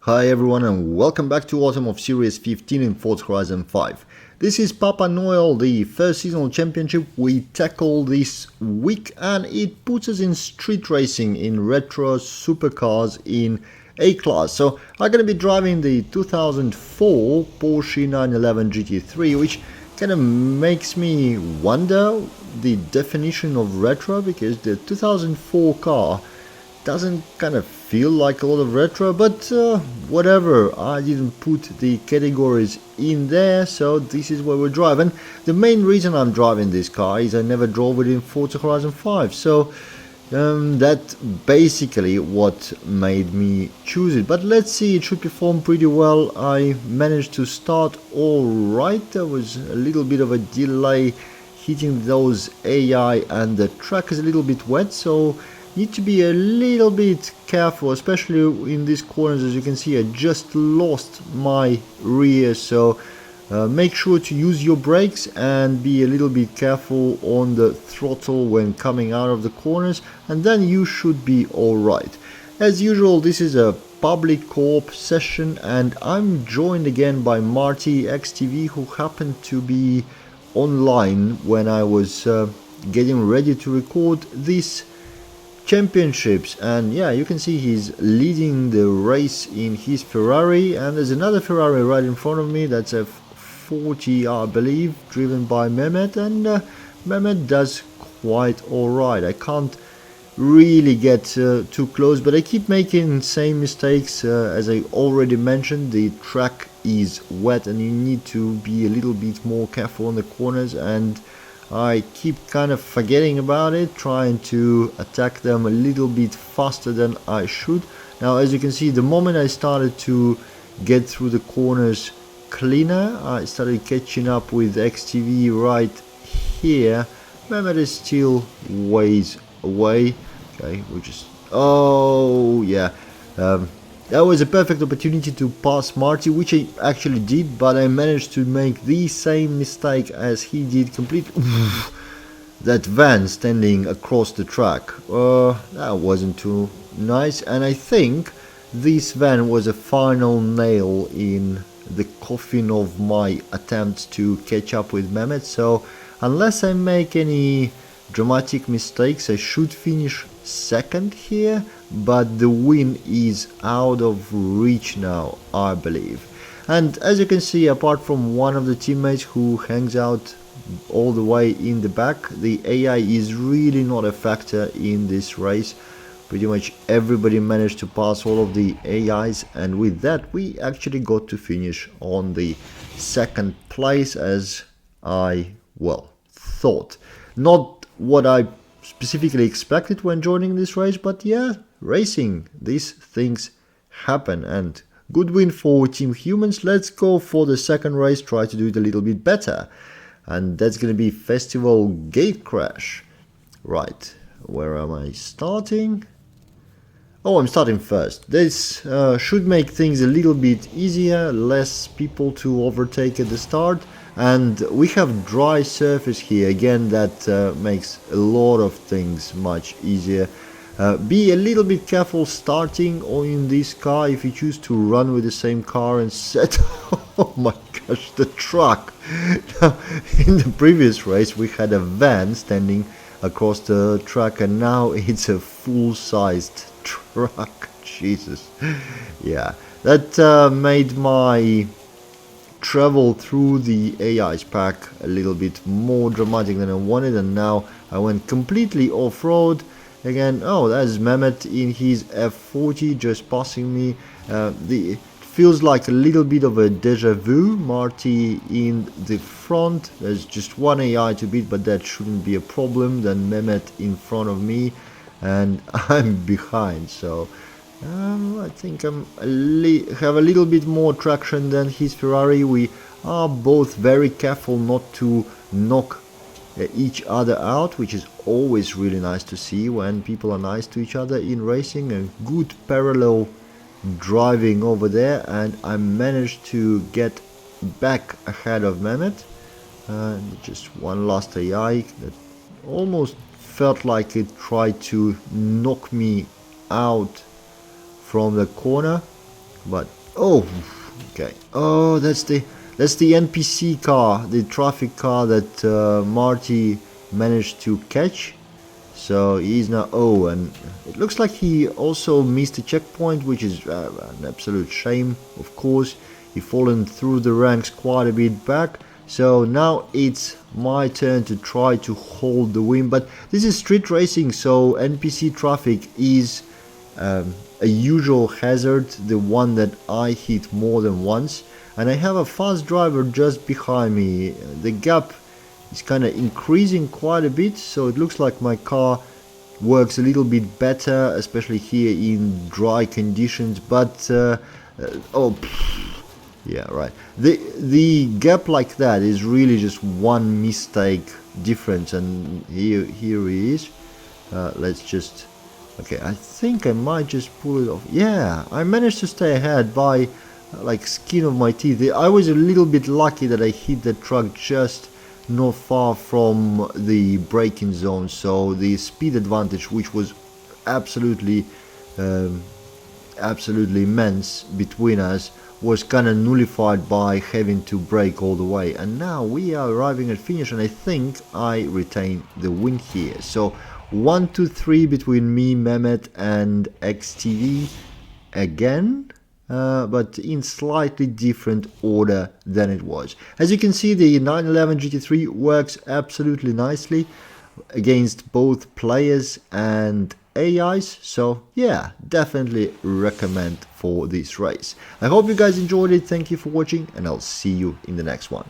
Hi everyone and welcome back to Autumn of Series 15 in Forza Horizon 5. This is Papa Noel, the first seasonal championship we tackle this week, and it puts us in street racing in retro supercars in A-Class. So I'm going to be driving the 2004 Porsche 911 GT3, which kind of makes me wonder the definition of retro, because the 2004 car doesn't kind of feel like a lot of retro, but whatever, I didn't put the categories in there, so this is where we're driving. The main reason I'm driving this car is I never drove it in Forza Horizon 5, so that basically what made me choose it. But let's see, it should perform pretty well. I managed to start alright. There was a little bit of a delay hitting those AI, and the track is a little bit wet, so need to be a little bit careful, especially in these corners. As you can see, I just lost my rear, so make sure to use your brakes and be a little bit careful on the throttle when coming out of the corners, and then you should be alright. As usual, this is a public co-op session and I'm joined again by Marty XTV, who happened to be online when I was getting ready to record this championships. And yeah, you can see he's leading the race in his Ferrari, and there's another Ferrari right in front of me. That's a F40, I believe, driven by Mehmet, and Mehmet does quite alright. I can't really get too close, but I keep making same mistakes. As I already mentioned, the track is wet and you need to be a little bit more careful on the corners, and I keep kind of forgetting about it, trying to attack them a little bit faster than I should. Now, as you can see, the moment I started to get through the corners cleaner, I started catching up with XTV right here. Mehmet is still ways away. Okay, we just... oh, yeah. That was a perfect opportunity to pass Marty, which I actually did, but I managed to make the same mistake as he did completely. That van standing across the track, that wasn't too nice, and I think this van was a final nail in the coffin of my attempts to catch up with Mehmet. So unless I make any dramatic mistakes, I should finish second here, but the win is out of reach now, I believe. And as you can see, apart from one of the teammates who hangs out all the way in the back, the AI is really not a factor in this race. Pretty much everybody managed to pass all of the AIs, and with that we actually got to finish on the second place, as I, well, thought. Not what I specifically expected when joining this race, but yeah, racing, these things happen, and good win for Team Humans. Let's go for the second race, try to do it a little bit better, and that's gonna be Festival GATECRASH. Right, where am I starting? Oh, I'm starting first. This should make things a little bit easier, less people to overtake at the start. And we have dry surface here again, that makes a lot of things much easier. Be a little bit careful starting in this car if you choose to run with the same car and set. Oh my gosh, the truck. In the previous race we had a van standing across the track, and now it's a full-sized truck. Jesus. Yeah, that made my travel through the AI's pack a little bit more dramatic than I wanted, and now I went completely off-road again. Oh, that's Mehmet in his F40 just passing me. It feels like a little bit of a deja vu. Marty in the front, there's just one AI to beat, but that shouldn't be a problem. Then Mehmet in front of me, and I'm behind, so I think I have a little bit more traction than his Ferrari. We are both very careful not to knock each other out, which is always really nice to see when people are nice to each other in racing. And good parallel driving over there, and I managed to get back ahead of Mehmet. Just one last AI that almost felt like it tried to knock me out from the corner. But oh, okay. Oh, that's the NPC car, the traffic car that Marty managed to catch. So he's now, oh, and it looks like he also missed a checkpoint, which is an absolute shame, of course. He's fallen through the ranks quite a bit back. So now it's my turn to try to hold the win. But this is street racing, so NPC traffic is a usual hazard, the one that I hit more than once. And I have a fast driver just behind me. The gap is kind of increasing quite a bit, so it looks like my car works a little bit better, especially here in dry conditions. But oh, yeah, right. The gap like that is really just one mistake difference, and here he is. Let's just, okay, I think I might just pull it off. Yeah, I managed to stay ahead by like skin of my teeth. I was a little bit lucky that I hit the truck just not far from the braking zone, so the speed advantage, which was absolutely immense between us, was kind of nullified by having to brake all the way. And now we are arriving at finish, and I think I retain the win here. So 1, 2, 3 between me, Mehmet, and XTV again. But in slightly different order than it was. As you can see, the 911 GT3 works absolutely nicely against both players and AIs, so yeah, definitely recommend for this race. I hope you guys enjoyed it, thank you for watching, and I'll see you in the next one.